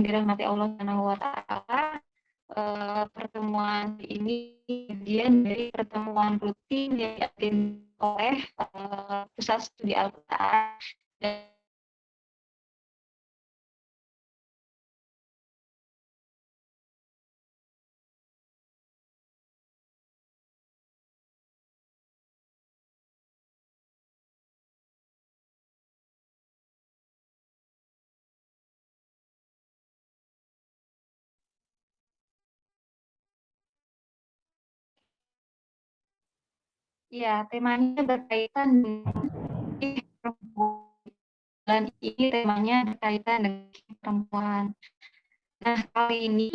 dirahmati Allah Subhanahu wa taala, pertemuan ini bagian dari pertemuan rutin yang diadakan oleh Pusat Studi Al-Quran. Ya, temanya berkaitan dengan perempuan. Dan ini temanya berkaitan dengan perempuan. Nah, kali ini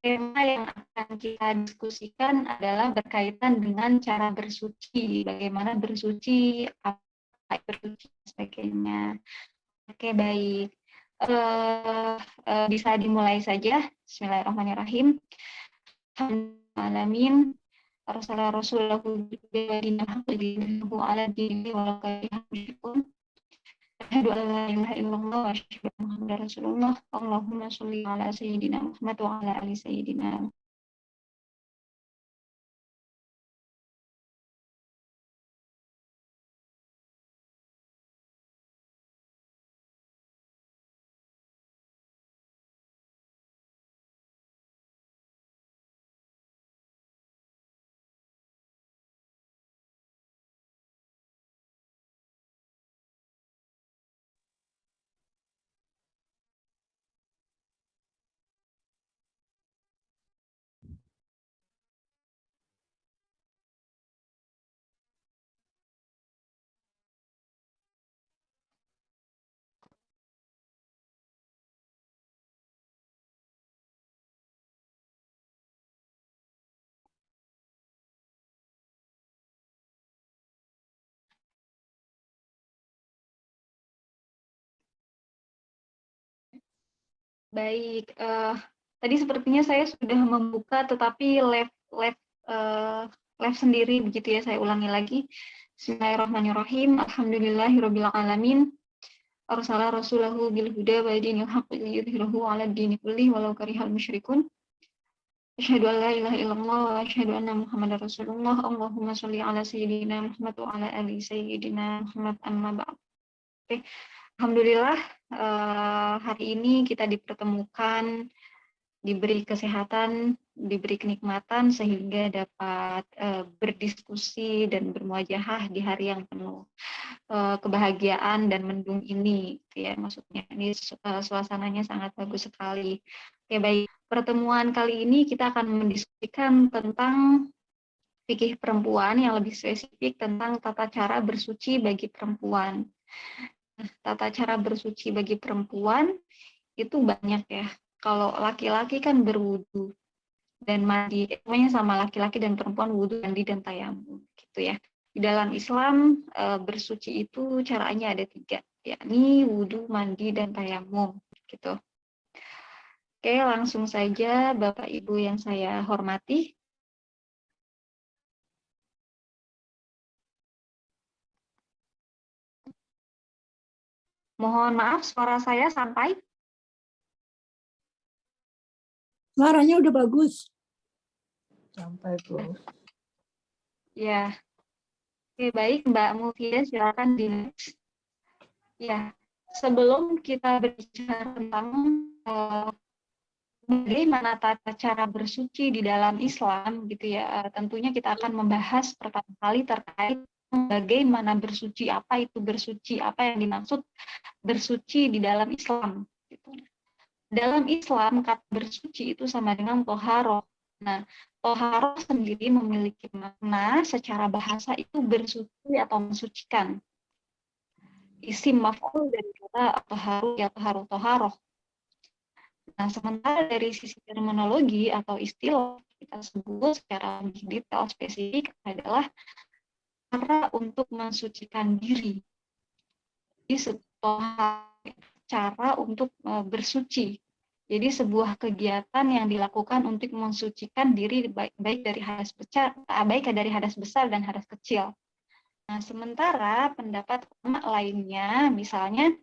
tema yang akan kita diskusikan adalah berkaitan dengan cara bersuci, bagaimana bersuci, apa bersuci, dan sebagainya. Oke, baik. Bisa dimulai saja. Bismillahirrahmanirrahim. Alhamdulillah. Rasulullah ala dini walau karihal musyrikun. Asyhadu an la ilaha illallah wa asyhadu anna Muhammadar Rasulullah. Allahumma sholli ala sayyidina Muhammad wa ala ali sayyidina. Baik, tadi sepertinya saya sudah membuka, tetapi live sendiri begitu ya. Saya ulangi lagi. Bismillahirrahmanirrahim. Alhamdulillahirabbil alamin. Arsala rasulahu bil huda wa dinil haqq liyudhhirahu 'ala ad-dini kullih walau karihal musyrikun. Asyhadu an la ilaha illallah wa asyhadu anna Muhammadar Rasulullah. Allahumma sholli 'ala sayyidina Muhammad wa 'ala ali sayyidina Muhammad, amma ba'd. Oke. Alhamdulillah, hari ini kita dipertemukan, diberi kesehatan, diberi kenikmatan sehingga dapat berdiskusi dan bermuajahah di hari yang penuh kebahagiaan dan mendung ini, gitu ya. Maksudnya ini suasananya sangat bagus sekali. Oke, baik. Pertemuan kali ini kita akan mendiskusikan tentang fikih perempuan, yang lebih spesifik tentang tata cara bersuci bagi perempuan. Tata cara bersuci bagi perempuan itu banyak ya. Kalau laki-laki kan berwudu dan mandi, semuanya sama, laki-laki dan perempuan wudu, mandi, dan tayamum, gitu ya. Di dalam Islam bersuci itu caranya ada 3, yakni wudu, mandi, dan tayamum, gitu. Oke, langsung saja Bapak Ibu yang saya hormati. Mohon maaf, suara saya sampai? Suaranya udah bagus. Sampai tuh. Ya. Oke, baik Mbak Mufida, silakan di next. Ya, sebelum kita berbicara tentang bagaimana tata cara bersuci di dalam Islam, gitu ya, tentunya kita akan membahas pertama kali terkait bagaimana bersuci, apa itu bersuci, apa yang dimaksud bersuci di dalam Islam. Gitu. Dalam Islam, kata bersuci itu sama dengan toharoh. Nah, toharoh sendiri memiliki makna secara bahasa itu bersuci atau mensucikan. Isim maf'ul dari kata toharu ya toharoh. Nah, sementara dari sisi terminologi atau istilah, kita sebut secara lebih detail spesifik adalah cara untuk mensucikan diri. Jadi, cara untuk bersuci. Jadi sebuah kegiatan yang dilakukan untuk mensucikan diri baik dari hadas besar dan hadas kecil. Nah, sementara pendapat ulama lainnya, misalnya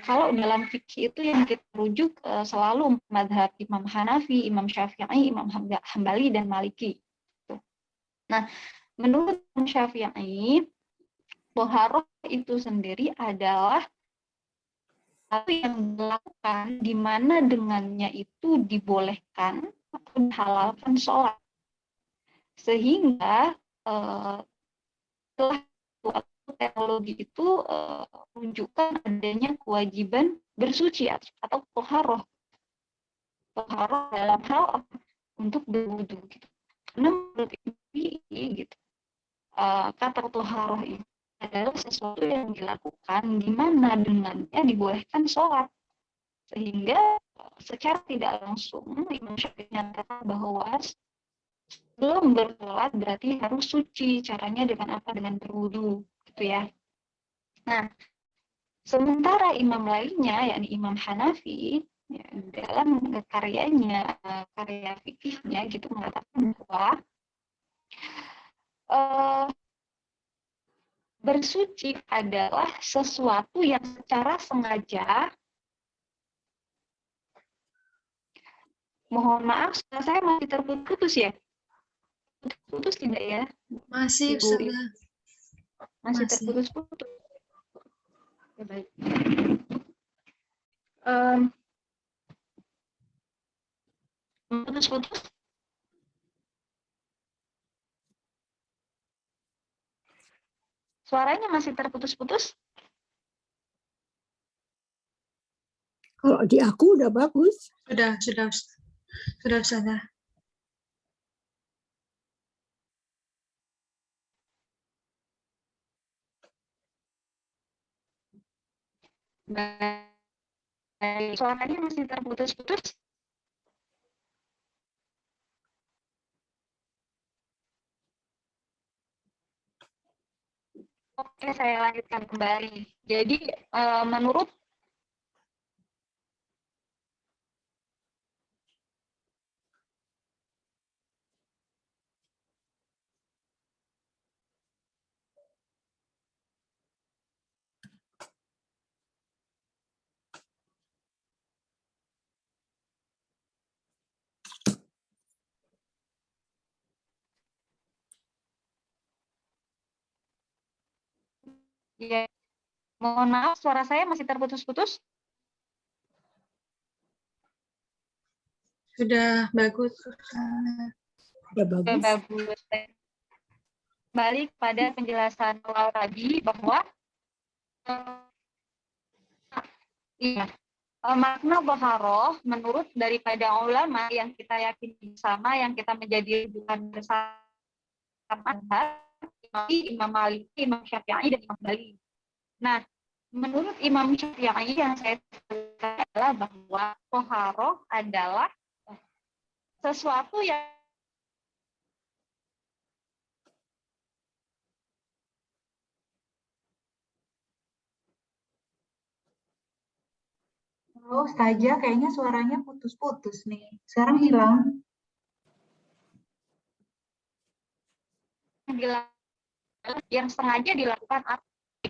kalau dalam fikih itu yang kita rujuk selalu mazhab Imam Hanafi, Imam Syafi'i, Imam Hambali dan Maliki. Nah, menurut Imam Syafi'i, toharoh itu sendiri adalah satu yang dilakukan di mana dengannya itu dibolehkan atau dihalalkan sholat. Sehingga setelah teknologi itu menunjukkan adanya kewajiban bersuci atau toharoh dalam hal untuk berwudu gitu. Karena menurut ini gitu, kata toharoh itu adalah sesuatu yang dilakukan di mana dengannya dibolehkan sholat, sehingga secara tidak langsung Imam Syafi'i menyatakan bahwa belum bersolat berarti harus suci. Caranya dengan apa? Dengan berwudu, gitu ya. Nah, sementara imam lainnya, yakni Imam Hanafi, ya, dalam karyanya, karya fikihnya gitu mengatakan bahwa bersuci adalah sesuatu yang secara sengaja. Mohon maaf, saya masih terputus ya? Putus tidak ya? Masih, Ibu, Ustazah. masih Masih. terputus-putus. Ya, baik. Putus-putus. Suaranya masih terputus-putus. Kalau di aku udah bagus. Sudah, Ustazah. Baik. Suaranya masih terputus-putus. Oke, saya lanjutkan kembali. Jadi, menurut ya, mohon maaf, suara saya masih terputus-putus. Sudah bagus. Udah Oke, bagus. bagus. Balik pada penjelasan awal tadi bahwa iya, makna boharoh menurut daripada ulama yang kita yakini bersama, yang kita menjadi rujukan bersama, Imam Maliki, Imam Syafi'i, dan Imam Hambali. Nah, menurut Imam Syafi'i yang saya sebutkan adalah bahwa toharoh adalah sesuatu yang Oh, Ustazah, kayaknya suaranya putus-putus nih. Sekarang hilang. yang sengaja dilakukan atau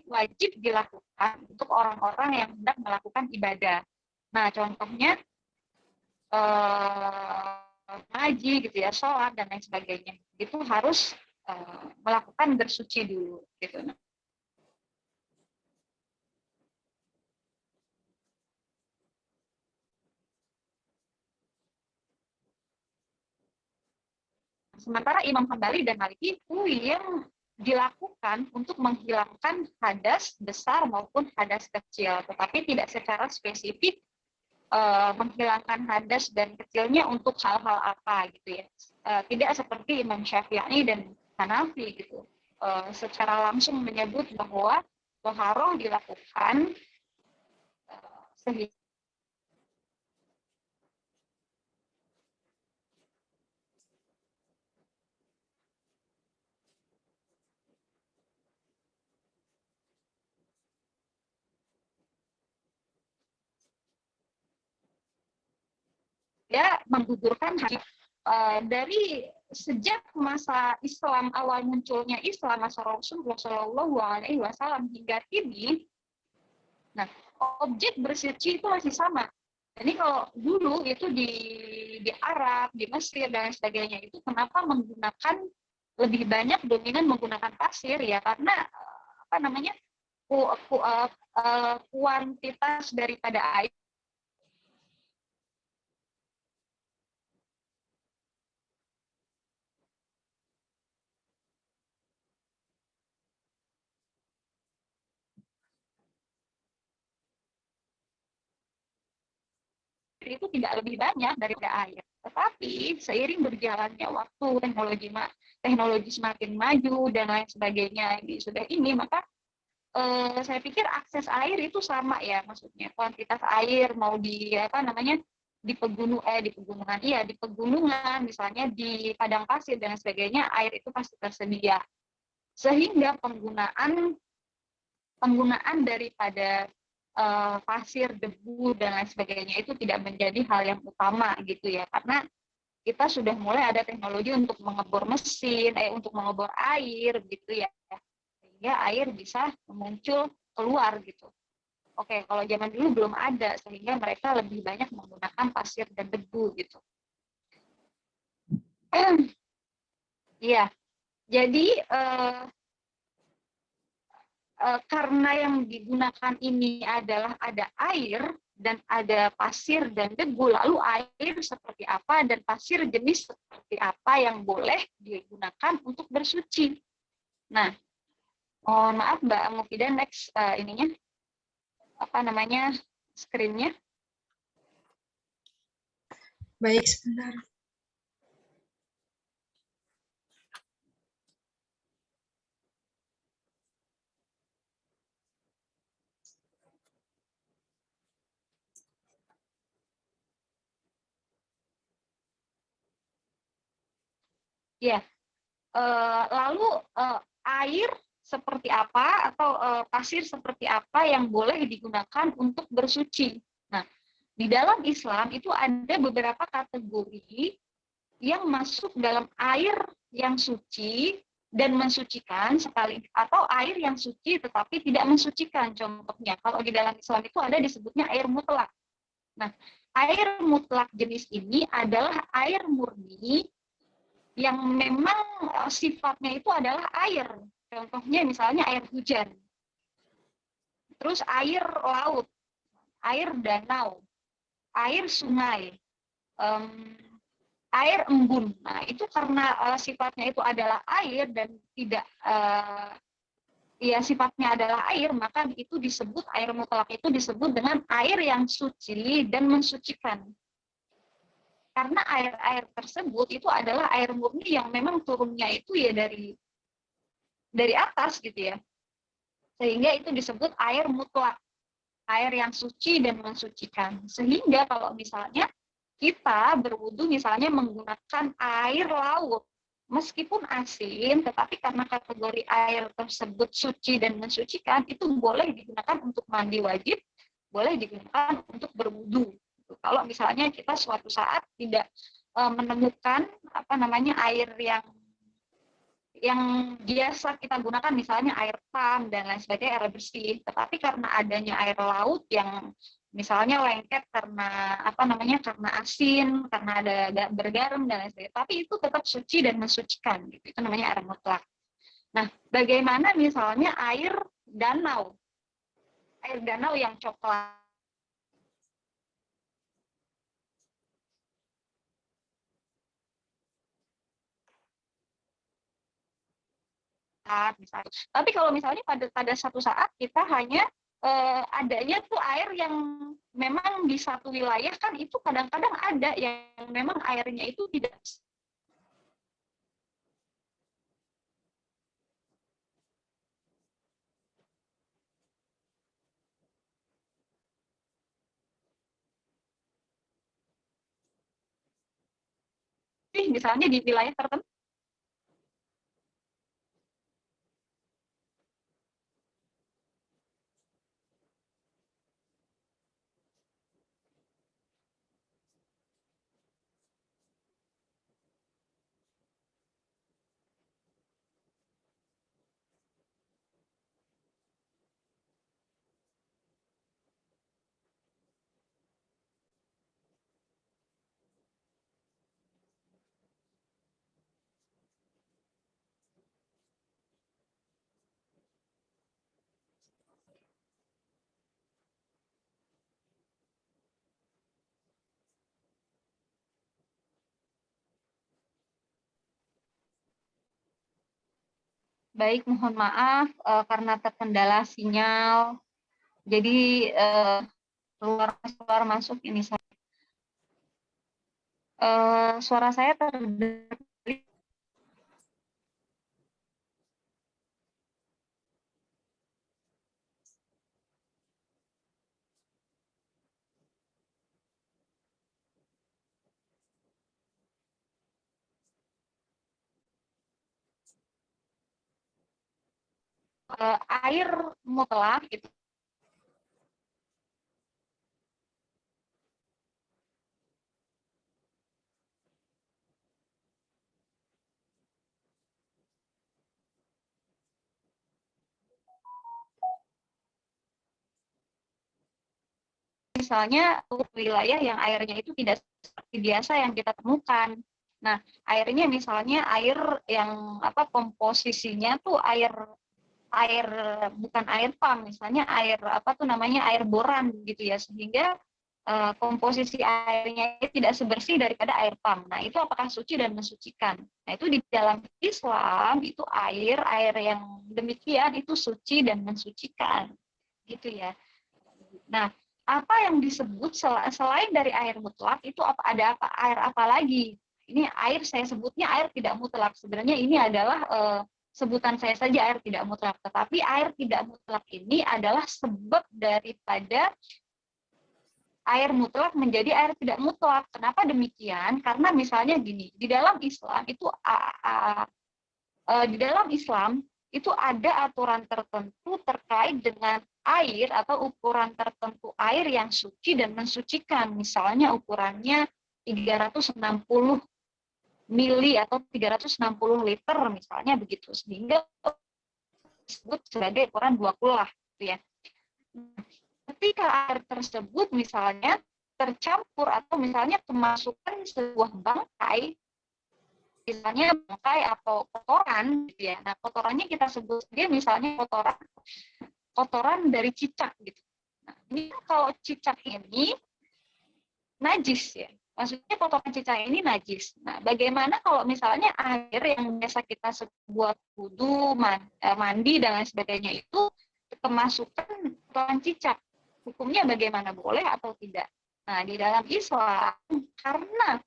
wajib dilakukan untuk orang-orang yang hendak melakukan ibadah. Nah, contohnya ngaji gitu ya, sholat dan lain sebagainya. Itu harus melakukan bersuci dulu gitu. Sementara Imam Hambali dan Maliki itu yang dilakukan untuk menghilangkan hadas besar maupun hadas kecil, tetapi tidak secara spesifik menghilangkan hadas dan kecilnya untuk hal-hal apa gitu ya. Tidak seperti Imam Syafi'i dan Hanafi gitu. Secara langsung menyebut bahwa toharoh dilakukan sehingga dia menggugurkan haji. Dari sejak masa Islam, awal munculnya Islam, masa Rasulullah Shallallahu Alaihi Wasallam hingga kini, nah objek bersuci itu masih sama. Jadi kalau dulu itu di Arab, di Mesir dan sebagainya itu kenapa menggunakan lebih banyak dominan menggunakan pasir ya karena apa namanya kuantitas daripada air itu tidak lebih banyak daripada air. Tetapi seiring berjalannya waktu, teknologi semakin maju dan lain sebagainya sudah ini, maka saya pikir akses air itu sama ya, maksudnya kuantitas air mau di apa namanya di pegunungan, iya di pegunungan, misalnya di padang pasir dan sebagainya, air itu pasti tersedia. Sehingga penggunaan daripada pasir, debu dan lain sebagainya itu tidak menjadi hal yang utama gitu ya, karena kita sudah mulai ada teknologi untuk mengebor untuk mengebor air gitu ya, sehingga air bisa muncul keluar gitu. Oke, kalau zaman dulu belum ada, sehingga mereka lebih banyak menggunakan pasir dan debu gitu. Iya, jadi karena yang digunakan ini adalah ada air dan ada pasir dan debu, lalu air seperti apa dan pasir jenis seperti apa yang boleh digunakan untuk bersuci. Nah, mohon maaf Mbak Mufidah, next ininya apa namanya screen-nya. Baik, sebentar. Ya, lalu air seperti apa atau pasir seperti apa yang boleh digunakan untuk bersuci. Nah, di dalam Islam itu ada beberapa kategori yang masuk dalam air yang suci dan mensucikan sekali, atau air yang suci tetapi tidak mensucikan. Contohnya, kalau di dalam Islam itu ada disebutnya air mutlak. Nah, air mutlak jenis ini adalah air murni yang memang sifatnya itu adalah air. Contohnya misalnya air hujan. Terus air laut, air danau, air sungai, air embun. Nah, itu karena sifatnya itu adalah air dan tidak ya sifatnya adalah air, maka itu disebut air mutlak, itu disebut dengan air yang suci dan mensucikan. Karena air-air tersebut itu adalah air murni yang memang turunnya itu ya dari atas gitu ya. Sehingga itu disebut air mutlak, air yang suci dan mensucikan. Sehingga kalau misalnya kita berwudu misalnya menggunakan air laut, meskipun asin, tetapi karena kategori air tersebut suci dan mensucikan, itu boleh digunakan untuk mandi wajib, boleh digunakan untuk berwudu. Kalau misalnya kita suatu saat tidak menemukan apa namanya air yang biasa kita gunakan, misalnya air pam dan lain sebagainya, air bersih, tetapi karena adanya air laut yang misalnya lengket karena apa namanya karena asin, karena ada bergaram dan lain sebagainya, tapi itu tetap suci dan mensucikan gitu. Itu namanya air mutlak. Nah, bagaimana misalnya air danau yang coklat, misalnya. Tapi kalau misalnya pada satu saat kita hanya adanya tuh air yang memang di satu wilayah, kan itu kadang-kadang ada yang memang airnya itu tidak misalnya di wilayah tertentu. Baik, mohon maaf karena terkendala sinyal. Jadi keluar masuk ini saya. Suara saya terdengar. Air mutlak itu misalnya wilayah yang airnya itu tidak seperti biasa yang kita temukan. Nah, airnya misalnya air yang komposisinya tuh air bukan air pam, misalnya air air boran gitu ya, sehingga komposisi airnya tidak sebersih daripada air pam. Nah, itu apakah suci dan mensucikan? Nah, itu di dalam Islam itu air yang demikian itu suci dan mensucikan, gitu ya. Nah, apa yang disebut selain dari air mutlak itu ada air apa lagi? Ini air saya sebutnya air tidak mutlak. Sebenarnya ini adalah sebutan saya saja air tidak mutlak. Tetapi air tidak mutlak ini adalah sebab daripada air mutlak menjadi air tidak mutlak. Kenapa demikian? Karena misalnya gini, di dalam Islam itu ada aturan tertentu terkait dengan air atau ukuran tertentu air yang suci dan mensucikan. Misalnya ukurannya 360 mili atau 360 liter misalnya begitu. Sehingga disebut sebagai ukuran 2 kulah gitu ya. Ketika air tersebut misalnya tercampur atau misalnya kemasukan sebuah bangkai, misalnya bangkai atau kotoran gitu ya. Nah, kotorannya kita sebut dia misalnya kotoran dari cicak gitu. Nah, ini kalau cicak ini najis ya. Maksudnya kotoran cicak ini najis. Nah, bagaimana kalau misalnya air yang biasa kita buat wudu, mandi dan lain sebagainya itu kemasukan kotoran cicak? Hukumnya bagaimana? Boleh atau tidak? Nah, di dalam Islam karena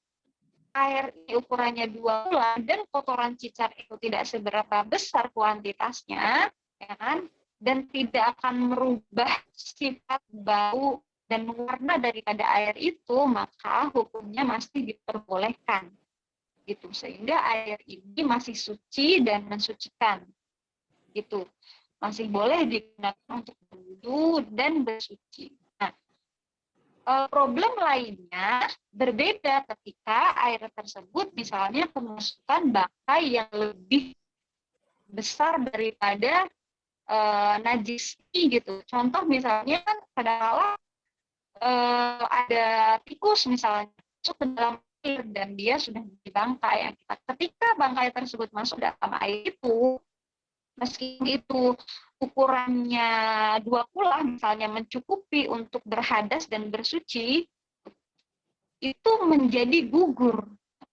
air ini ukurannya 2 kulah dan kotoran cicak itu tidak seberapa besar kuantitasnya, ya kan? Dan tidak akan merubah sifat bau dan warna daripada air itu, maka hukumnya masih diperbolehkan. Gitu. Sehingga air ini masih suci dan mensucikan. Gitu. Masih boleh digunakan untuk berwudu dan bersuci. Nah, problem lainnya berbeda ketika air tersebut misalnya kemasukan bangkai yang lebih besar daripada najis gitu. Contoh misalnya kan kadang-kala ada tikus misalnya masuk ke dalam air dan dia sudah di bangkai. Ketika bangkai tersebut masuk dalam air itu, meski itu ukurannya 2 kulah misalnya mencukupi untuk berhadas dan bersuci, itu menjadi gugur.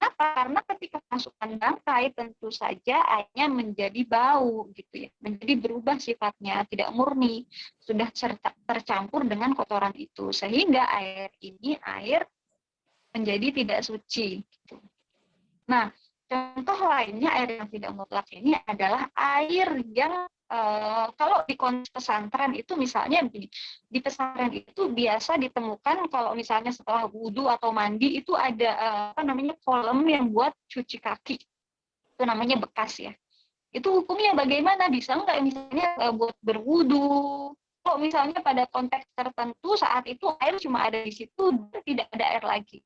Kenapa? Karena ketika masukkan bangkai tentu saja airnya menjadi bau gitu ya, menjadi berubah sifatnya, tidak murni, sudah tercampur dengan kotoran itu, sehingga air ini menjadi tidak suci. Gitu. Nah, contoh lainnya air yang tidak mutlak ini adalah air yang kalau di konteks pesantren itu misalnya begini, di pesantren itu biasa ditemukan kalau misalnya setelah wudhu atau mandi itu ada kolam yang buat cuci kaki, itu namanya bekas ya. Itu hukumnya bagaimana? Bisa nggak misalnya buat berwudhu? Kalau misalnya pada konteks tertentu saat itu air cuma ada di situ dan tidak ada air lagi,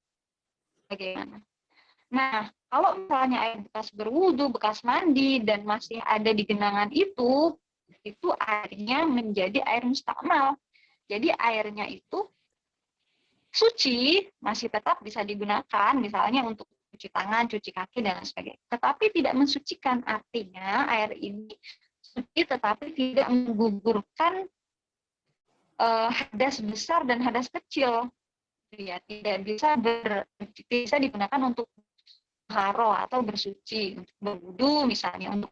bagaimana? Nah, kalau misalnya air bekas berwudu, bekas mandi, dan masih ada di genangan itu airnya menjadi air mustakmal. Jadi airnya itu suci, masih tetap bisa digunakan, misalnya untuk cuci tangan, cuci kaki, dan lain sebagainya. Tetapi tidak mensucikan, artinya air ini suci tetapi tidak menggugurkan hadas besar dan hadas kecil. Ya, tidak bisa digunakan untuk haro atau bersuci untuk berwudu misalnya, untuk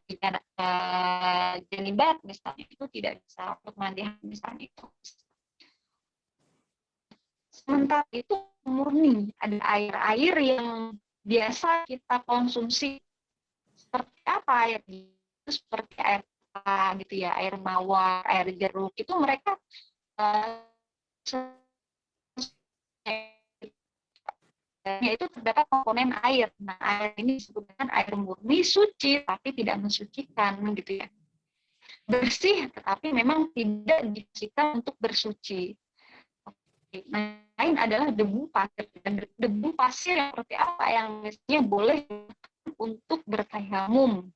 janibat misalnya itu tidak bisa, untuk mandi misalnya itu. Sementara itu murni, ada air-air yang biasa kita konsumsi. Seperti apa air itu? Seperti air apa gitu ya, air mawar, air jeruk, itu mereka yaitu terdapat komponen air. Nah, air ini disebut dengan air murni, suci tapi tidak mensucikan gitu ya. Bersih tetapi memang tidak difungsikan untuk bersuci. Nah, lain adalah debu pasir. Dan debu pasir yang seperti apa yang misalnya boleh untuk bertayamum,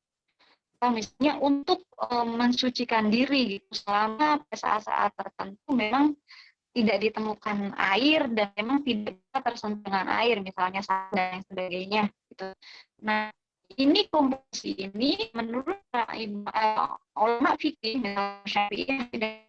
atau misalnya untuk mensucikan diri gitu, selama saat-saat tertentu memang tidak ditemukan air dan memang tidak bisa tersentuh dengan air, misalnya saat dan sebagainya gitu. Nah, ini komposisi ini menurut ulama fikih misalnya Syafi'iyah tidak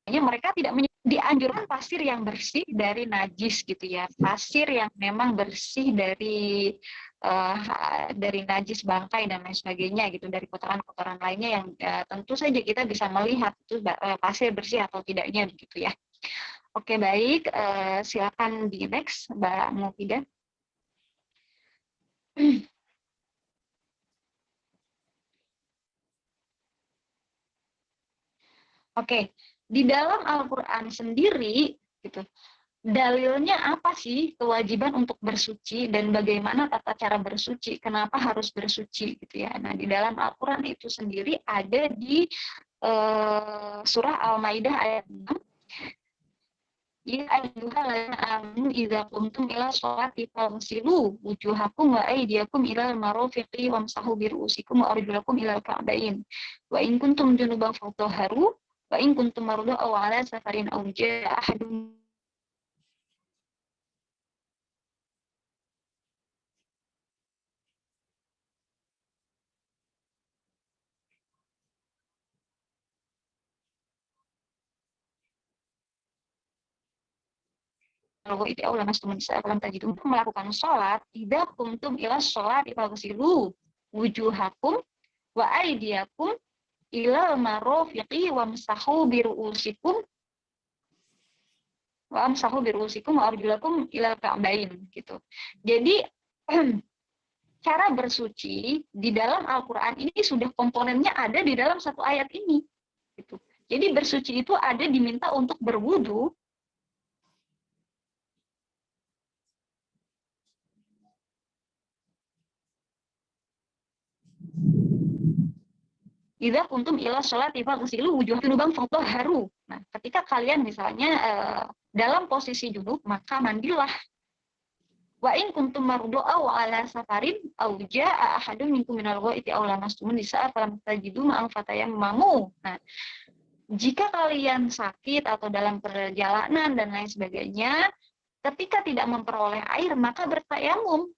mereka tidak dianjurkan pasir yang bersih dari najis gitu ya, pasir yang memang bersih dari najis bangkai dan lain sebagainya gitu, dari kotoran-kotoran lainnya yang tentu saja kita bisa melihat itu pasir bersih atau tidaknya begitu ya. Oke, baik, silakan di next Mbak Mufidah. Oke, di dalam Al-Qur'an sendiri gitu, dalilnya apa sih kewajiban untuk bersuci dan bagaimana tata cara bersuci? Kenapa harus bersuci gitu ya? Nah, di dalam Al-Qur'an itu sendiri ada di surah Al-Maidah ayat 6. Ya ayyuhalladzina amanu idza qumtum ila sholati faghsilu wujuhakum wa aydiyakum ilal marafiqi wamsahu bi ru'usikum wa arjulakum ilal ka'bayn. Wa in kuntum junuban fatahharu wa in kuntum marda aw ala safarin aw jaa ahadun itu Allah mas teman saya akan tadi untuk melakukan sholat tidak kuntum ila sholat faghsilu wujuhakum wa aydiyakum ilal marafiqi wamsahu bi ru'usikum wa arjulakum ilal ka'bayn gitu. Jadi cara bersuci di dalam Al-Qur'an ini sudah komponennya ada di dalam satu ayat ini gitu. Jadi bersuci itu ada diminta untuk berwudu. Idza kuntum ila sholati faghsilu wujuhakum fatahharu. Nah, ketika kalian misalnya dalam posisi junub, maka mandilah. Wa in kuntum mardu aw ala safarin aw jaa ahadun minkum minal ghaiti aw lamastumun nisaa falam tajidu ma'an fatayammamu. Nah, jika kalian sakit atau dalam perjalanan dan lain sebagainya, ketika tidak memperoleh air, maka bertayamum.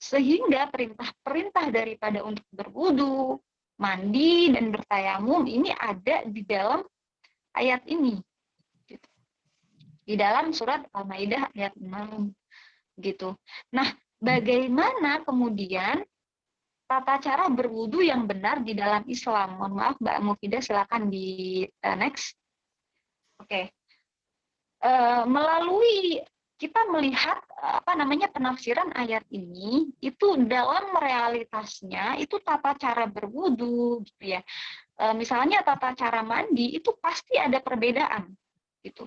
Sehingga perintah-perintah daripada untuk berwudu, mandi, dan bertayamum ini ada di dalam ayat ini. Di dalam surat Al-Maidah ayat 6. Gitu. Nah, bagaimana kemudian tata cara berwudu yang benar di dalam Islam? Mohon maaf, Mbak Mufidah, silakan di next. Oke. Melalui kita melihat penafsiran ayat ini itu dalam realitasnya itu tata cara berwudu gitu ya. Misalnya tata cara mandi itu pasti ada perbedaan gitu.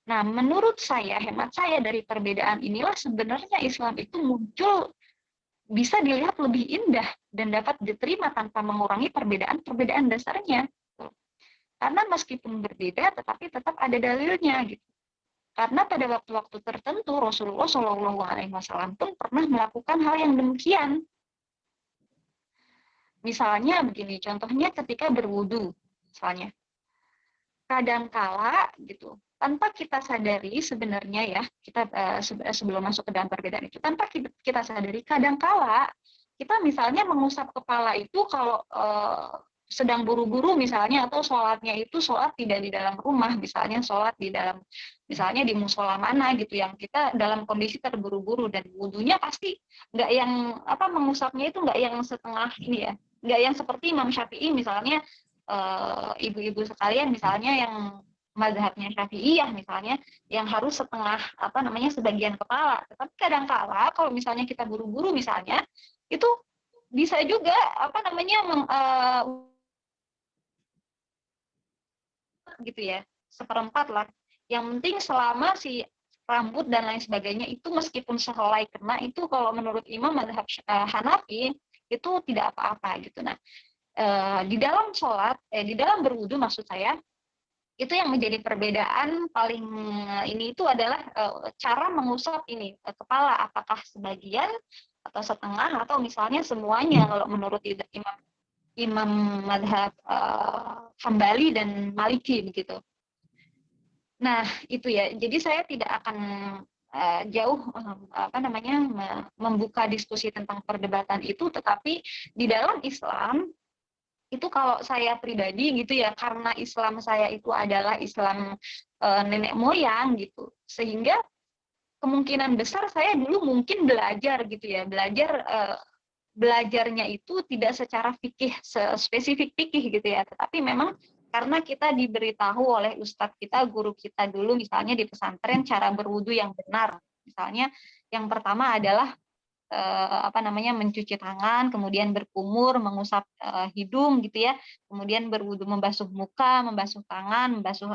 Nah, menurut saya, hemat saya dari perbedaan inilah sebenarnya Islam itu muncul bisa dilihat lebih indah dan dapat diterima tanpa mengurangi perbedaan dasarnya. Karena meskipun berbeda tetapi tetap ada dalilnya gitu. Karena pada waktu-waktu tertentu Rasulullah SAW pun pernah melakukan hal yang demikian. Misalnya begini, contohnya ketika berwudu, misalnya. Kadangkala gitu, tanpa kita sadari sebenarnya ya, kita sebelum masuk ke dalam perbedaan itu, tanpa kita sadari kadangkala kita misalnya mengusap kepala itu kalau sedang buru-buru misalnya, atau sholatnya itu sholat tidak di dalam rumah, misalnya sholat di dalam, misalnya di musola mana gitu, yang kita dalam kondisi terburu-buru, dan wudhunya pasti nggak yang mengusapnya itu nggak yang setengah ini ya, nggak yang seperti Imam Syafi'i misalnya, ibu-ibu sekalian misalnya yang mazhabnya Syafi'iyah misalnya, yang harus setengah sebagian kepala. Tetapi kadang-kala kalau misalnya kita buru-buru misalnya, itu bisa juga gitu ya, seperempat lah. Yang penting selama si rambut dan lain sebagainya itu meskipun sehelai kena, itu kalau menurut Imam mazhab Hanafi itu tidak apa-apa gitu. Nah, di dalam sholat, di dalam berwudu maksud saya, itu yang menjadi perbedaan paling ini itu adalah cara mengusap ini kepala, apakah sebagian atau setengah atau misalnya semuanya kalau menurut Imam mazhab Hambali dan Maliki begitu. Nah, itu ya. Jadi saya tidak akan jauh membuka diskusi tentang perdebatan itu, tetapi di dalam Islam itu kalau saya pribadi gitu ya, karena Islam saya itu adalah Islam nenek moyang gitu, sehingga kemungkinan besar saya dulu mungkin belajar gitu ya, belajarnya itu tidak secara fikih, spesifik fikih gitu ya, tetapi memang karena kita diberitahu oleh ustadz kita, guru kita dulu misalnya di pesantren, cara berwudu yang benar. Misalnya yang pertama adalah mencuci tangan, kemudian berkumur, mengusap hidung gitu ya, kemudian berwudu, membasuh muka, membasuh tangan, membasuh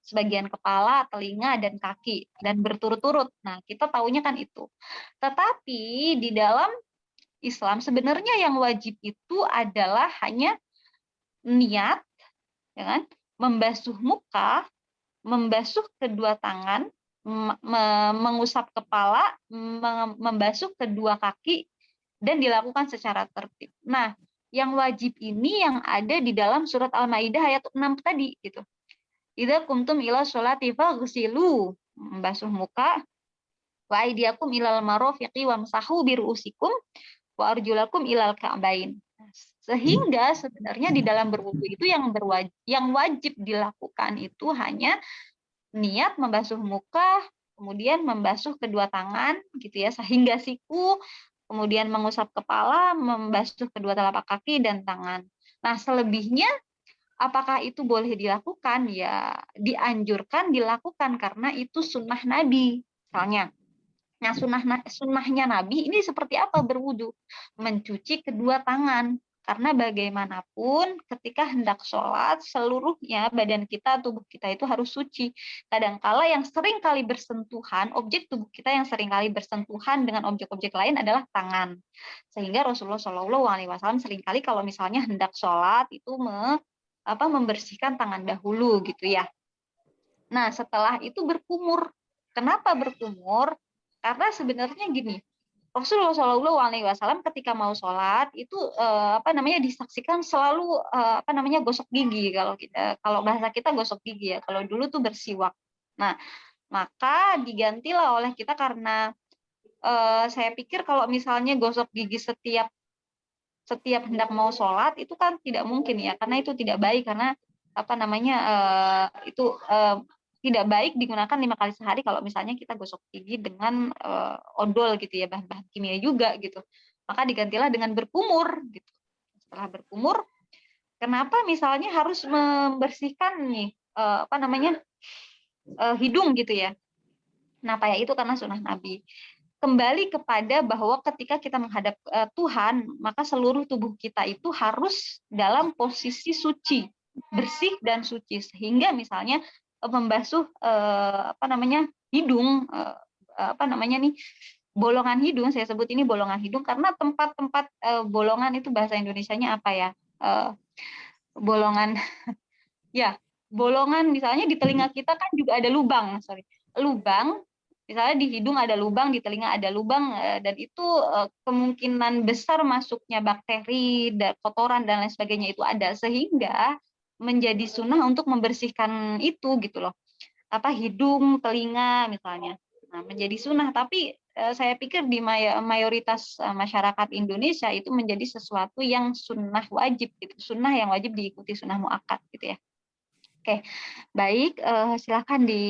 sebagian kepala, telinga dan kaki, dan berturut-turut. Nah, kita taunya kan itu. Tetapi di dalam Islam sebenarnya yang wajib itu adalah hanya niat, ya kan? Membasuh muka, membasuh kedua tangan, mengusap kepala, membasuh kedua kaki, dan dilakukan secara tertib. Nah, yang wajib ini yang ada di dalam surat Al-Maidah ayat 6 tadi gitu. Idza qumtum ila sholati faghsilu, membasuh muka, wa aydiyakum ilal marafiqi wamsahu biru'usikum wa arjulakum ilal ka'bain. Sehingga sebenarnya di dalam berwudu itu yang wajib dilakukan itu hanya niat membasuh muka, kemudian membasuh kedua tangan gitu ya sehingga siku, kemudian mengusap kepala, membasuh kedua telapak kaki dan tangan. Nah, selebihnya apakah itu boleh dilakukan? Ya, dianjurkan dilakukan karena itu sunnah Nabi misalnya. Nah, sunnahnya Nabi ini seperti apa berwudu? Mencuci kedua tangan. Karena bagaimanapun ketika hendak sholat, seluruhnya badan kita, tubuh kita itu harus suci. Kadangkala yang sering kali bersentuhan, objek tubuh kita yang sering kali bersentuhan dengan objek-objek lain adalah tangan. Sehingga Rasulullah SAW sering kali kalau misalnya hendak sholat itu membersihkan tangan dahulu gitu ya. Nah, setelah itu berkumur. Kenapa berkumur? Karena sebenarnya gini, Rasulullah SAW ketika mau sholat itu disaksikan selalu gosok gigi, kalau bahasa kita gosok gigi ya, kalau dulu tuh bersiwak. Nah, maka digantilah oleh kita karena saya pikir kalau misalnya gosok gigi setiap hendak mau sholat itu kan tidak mungkin ya, karena itu tidak baik, karena tidak baik digunakan 5 kali sehari kalau misalnya kita gosok gigi dengan odol gitu ya, bahan-bahan kimia juga gitu. Maka digantilah dengan berkumur gitu. Setelah berkumur, kenapa misalnya harus membersihkan nih hidung gitu ya? Kenapa ya? Itu karena sunnah Nabi. Kembali kepada bahwa ketika kita menghadap Tuhan, maka seluruh tubuh kita itu harus dalam posisi suci, bersih dan suci, sehingga misalnya membasuh hidung, bolongan hidung, saya sebut ini bolongan hidung karena tempat-tempat bolongan itu bahasa Indonesianya apa ya, bolongan ya, bolongan misalnya di telinga kita kan juga ada lubang, misalnya di hidung ada lubang, di telinga ada lubang, dan itu kemungkinan besar masuknya bakteri, kotoran dan lain sebagainya itu ada, sehingga menjadi sunnah untuk membersihkan itu gitu loh, hidung, telinga misalnya. Nah, menjadi sunnah, tapi saya pikir di mayoritas masyarakat Indonesia itu menjadi sesuatu yang sunnah wajib gitu, sunnah yang wajib diikuti, sunnah muakkad gitu ya. Oke, baik, silakan di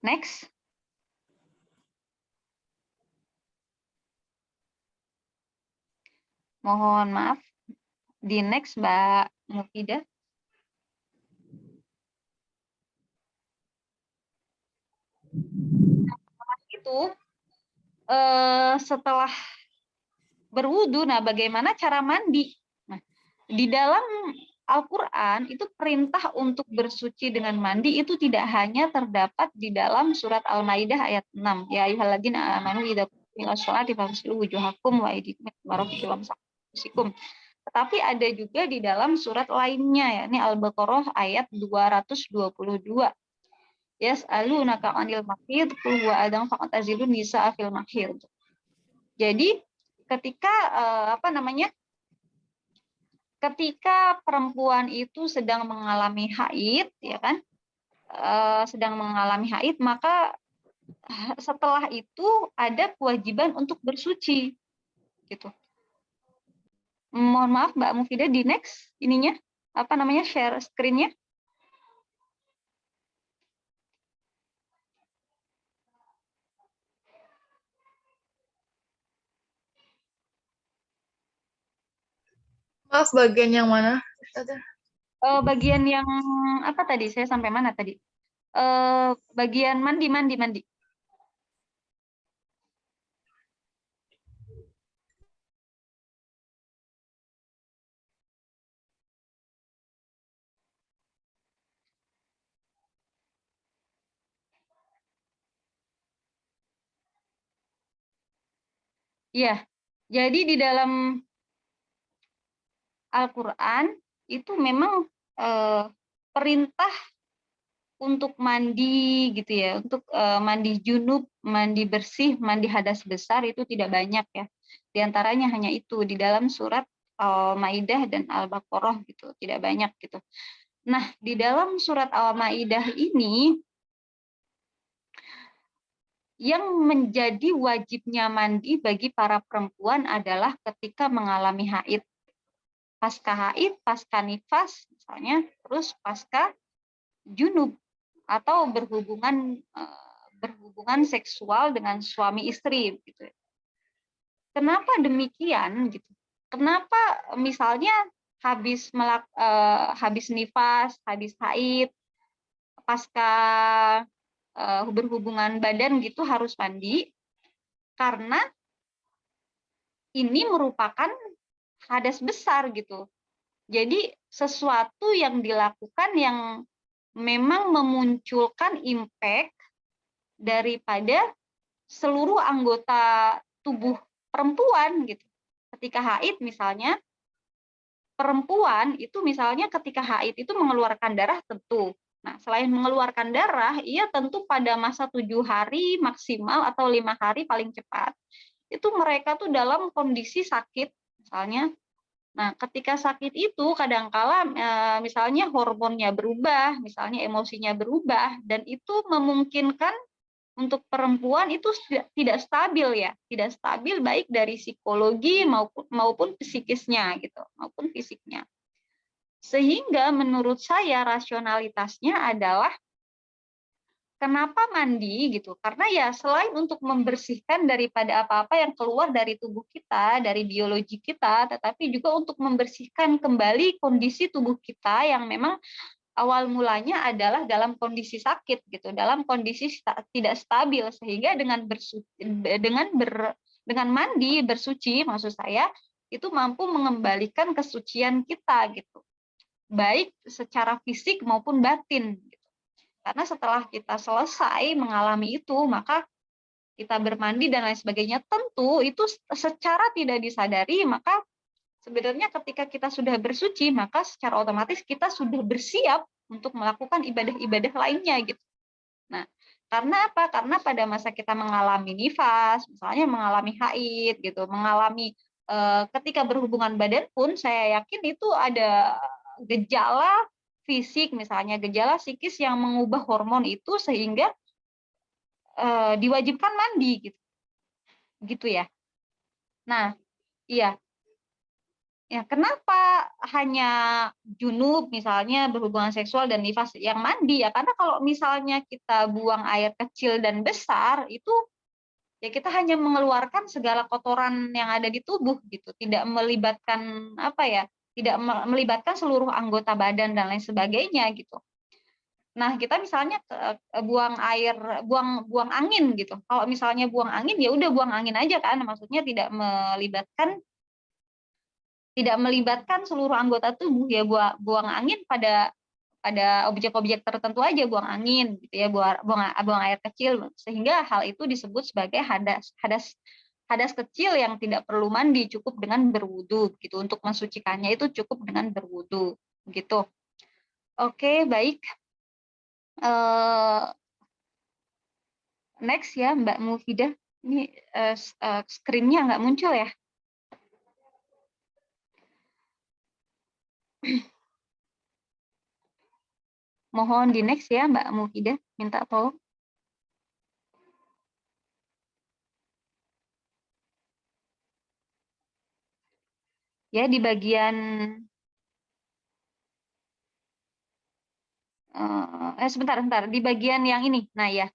next. Mohon maaf, di next Mbak Mufidah. Itu setelah berwudu, nah bagaimana cara mandi? Nah, di dalam Al-Quran itu perintah untuk bersuci dengan mandi itu tidak hanya terdapat di dalam surat Al-Maidah ayat 6. Ya ayyuhalladzina amanu idza qumtum ilas sholati faghsilu wujuhakum wa aydiyakum ilal marafiqi wamsahu. Tetapi ada juga di dalam surat lainnya, yakni Al-Baqarah ayat 222. Yas'alunaka 'anil mahid qul huwa adhan fa'tazilun nisaa fil mahid. Jadi ketika ketika perempuan itu sedang mengalami haid, ya kan, sedang mengalami haid, maka setelah itu ada kewajiban untuk bersuci, gitu. Mohon maaf Mbak Mufidah, di next ininya, share screen-nya. Maaf, bagian yang mana? Bagian yang apa tadi? Saya sampai mana tadi? Bagian mandi. Ya, jadi di dalam Al-Quran itu memang perintah untuk mandi gitu ya, untuk mandi junub, mandi bersih, mandi hadas besar itu tidak banyak ya. Di antaranya hanya itu di dalam surat Al-Maidah dan Al-Baqarah gitu, tidak banyak gitu. Nah, di dalam surat Al-Maidah ini yang menjadi wajibnya mandi bagi para perempuan adalah ketika mengalami haid. Pasca haid, pasca nifas misalnya, terus pasca junub atau berhubungan seksual dengan suami istri gitu. Kenapa demikian gitu? Kenapa misalnya habis nifas, habis haid, pasca berhubungan badan gitu harus mandi? Karena ini merupakan hadas besar gitu. Jadi sesuatu yang dilakukan yang memang memunculkan impact daripada seluruh anggota tubuh perempuan gitu. Ketika haid misalnya, perempuan itu misalnya ketika haid itu mengeluarkan darah tentu. Nah, selain mengeluarkan darah, ia tentu pada masa 7 hari maksimal atau 5 hari paling cepat, itu mereka tuh dalam kondisi sakit misalnya. Nah, ketika sakit itu kadangkala misalnya hormonnya berubah, misalnya emosinya berubah, dan itu memungkinkan untuk perempuan itu tidak stabil ya, tidak stabil baik dari psikologi maupun psikisnya gitu, maupun fisiknya. Sehingga menurut saya rasionalitasnya adalah kenapa mandi gitu? Karena ya selain untuk membersihkan daripada apa-apa yang keluar dari tubuh kita, dari biologi kita, tetapi juga untuk membersihkan kembali kondisi tubuh kita yang memang awal mulanya adalah dalam kondisi sakit gitu, dalam kondisi tidak stabil, sehingga dengan mandi bersuci maksud saya itu mampu mengembalikan kesucian kita gitu, baik secara fisik maupun batin. Karena setelah kita selesai mengalami itu, maka kita bermandi dan lain sebagainya, tentu itu secara tidak disadari, maka sebenarnya ketika kita sudah bersuci, maka secara otomatis kita sudah bersiap untuk melakukan ibadah-ibadah lainnya gitu. Nah, karena apa? Karena pada masa kita mengalami nifas, misalnya mengalami haid gitu, mengalami ketika berhubungan badan pun saya yakin itu ada gejala fisik, misalnya gejala psikis yang mengubah hormon itu sehingga diwajibkan mandi gitu. gitu ya. Nah, iya. Ya, kenapa hanya junub misalnya berhubungan seksual dan nifas yang mandi ya? Karena kalau misalnya kita buang air kecil dan besar itu ya kita hanya mengeluarkan segala kotoran yang ada di tubuh gitu, tidak melibatkan apa ya? Tidak melibatkan seluruh anggota badan dan lain sebagainya gitu. Nah, kita misalnya buang air, buang angin gitu. Kalau misalnya buang angin ya udah buang angin aja kan, maksudnya tidak melibatkan seluruh anggota tubuh ya, buang angin pada objek-objek tertentu aja, buang angin gitu ya, buang air kecil, sehingga hal itu disebut sebagai hadas kecil yang tidak perlu mandi, cukup dengan berwudu gitu. Untuk mensucikannya itu cukup dengan berwudu gitu. Oke, baik. Next ya Mbak Mufidah, ini screen-nya nggak muncul ya. Mohon di next ya Mbak Mufidah, minta tolong. Ya, di bagian sebentar, di bagian yang ini. Nah ya,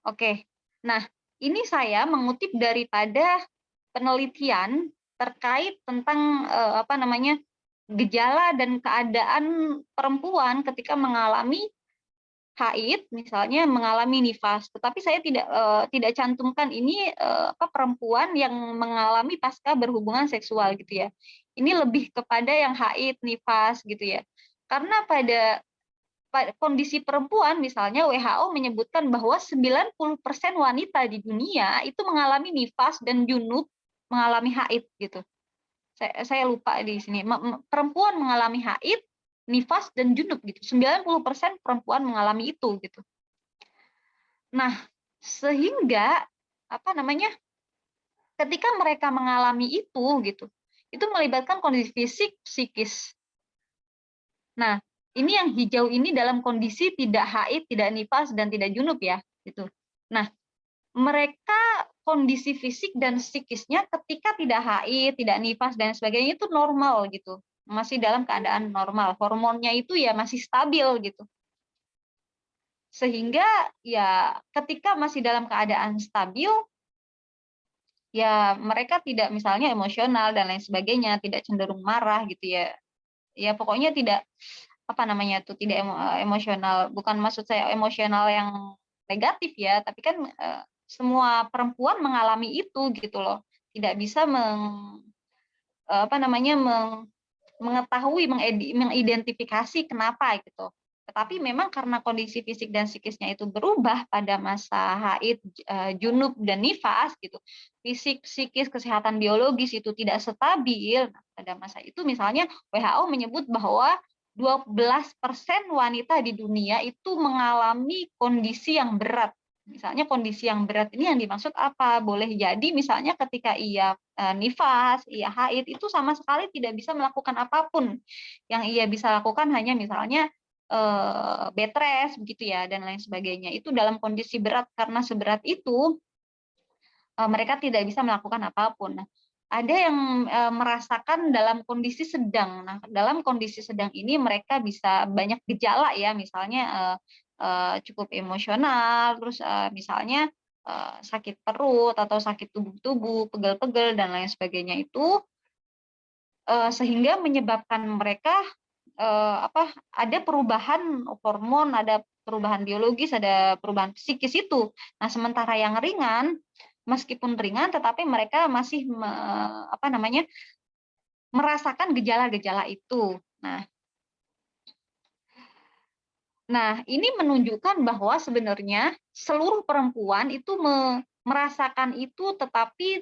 oke. Nah, ini saya mengutip daripada penelitian terkait tentang apa namanya gejala dan keadaan perempuan ketika mengalami haid, misalnya mengalami nifas. Tetapi saya tidak cantumkan ini apa perempuan yang mengalami pasca berhubungan seksual gitu ya. Ini lebih kepada yang haid, nifas gitu ya. Karena pada kondisi perempuan misalnya WHO menyebutkan bahwa 90% wanita di dunia itu mengalami nifas dan junub mengalami haid gitu. Saya lupa di sini. Perempuan mengalami haid, nifas dan junub gitu. 90% perempuan mengalami itu gitu. Nah, sehingga apa namanya? Ketika mereka mengalami itu gitu, itu melibatkan kondisi fisik, psikis. Nah, ini yang hijau ini dalam kondisi tidak haid, tidak nifas dan tidak junub ya, gitu. Nah, mereka kondisi fisik dan psikisnya ketika tidak haid, tidak nifas dan sebagainya itu normal gitu. Masih dalam keadaan normal. Hormonnya itu ya masih stabil gitu. Sehingga ya ketika masih dalam keadaan stabil ya mereka tidak misalnya emosional dan lain sebagainya, tidak cenderung marah gitu ya. Ya pokoknya tidak apa namanya tuh tidak emosional, bukan maksud saya emosional yang negatif ya, tapi kan semua perempuan mengalami itu gitu loh, tidak bisa mengetahui, mengidentifikasi kenapa gitu. Tetapi memang karena kondisi fisik dan psikisnya itu berubah pada masa haid, junub dan nifas gitu. Fisik, psikis, kesehatan biologis itu tidak stabil. Nah, pada masa itu misalnya WHO menyebut bahwa 12% wanita di dunia itu mengalami kondisi yang berat. Misalnya kondisi yang berat ini yang dimaksud apa? Boleh jadi misalnya ketika ia nifas, ia haid, itu sama sekali tidak bisa melakukan apapun. Yang ia bisa lakukan hanya misalnya bed rest begitu ya dan lain sebagainya. Itu dalam kondisi berat, karena seberat itu mereka tidak bisa melakukan apapun. Nah, ada yang merasakan dalam kondisi sedang. Nah, dalam kondisi sedang ini mereka bisa banyak gejala ya, misalnya cukup emosional, terus misalnya sakit perut atau sakit tubuh-tubuh, pegel-pegel dan lain sebagainya itu sehingga menyebabkan mereka ada perubahan hormon, ada perubahan biologis, ada perubahan psikis itu. Nah, sementara yang ringan, meskipun ringan, tetapi mereka masih merasakan gejala-gejala itu. Nah, ini menunjukkan bahwa sebenarnya seluruh perempuan itu merasakan itu, tetapi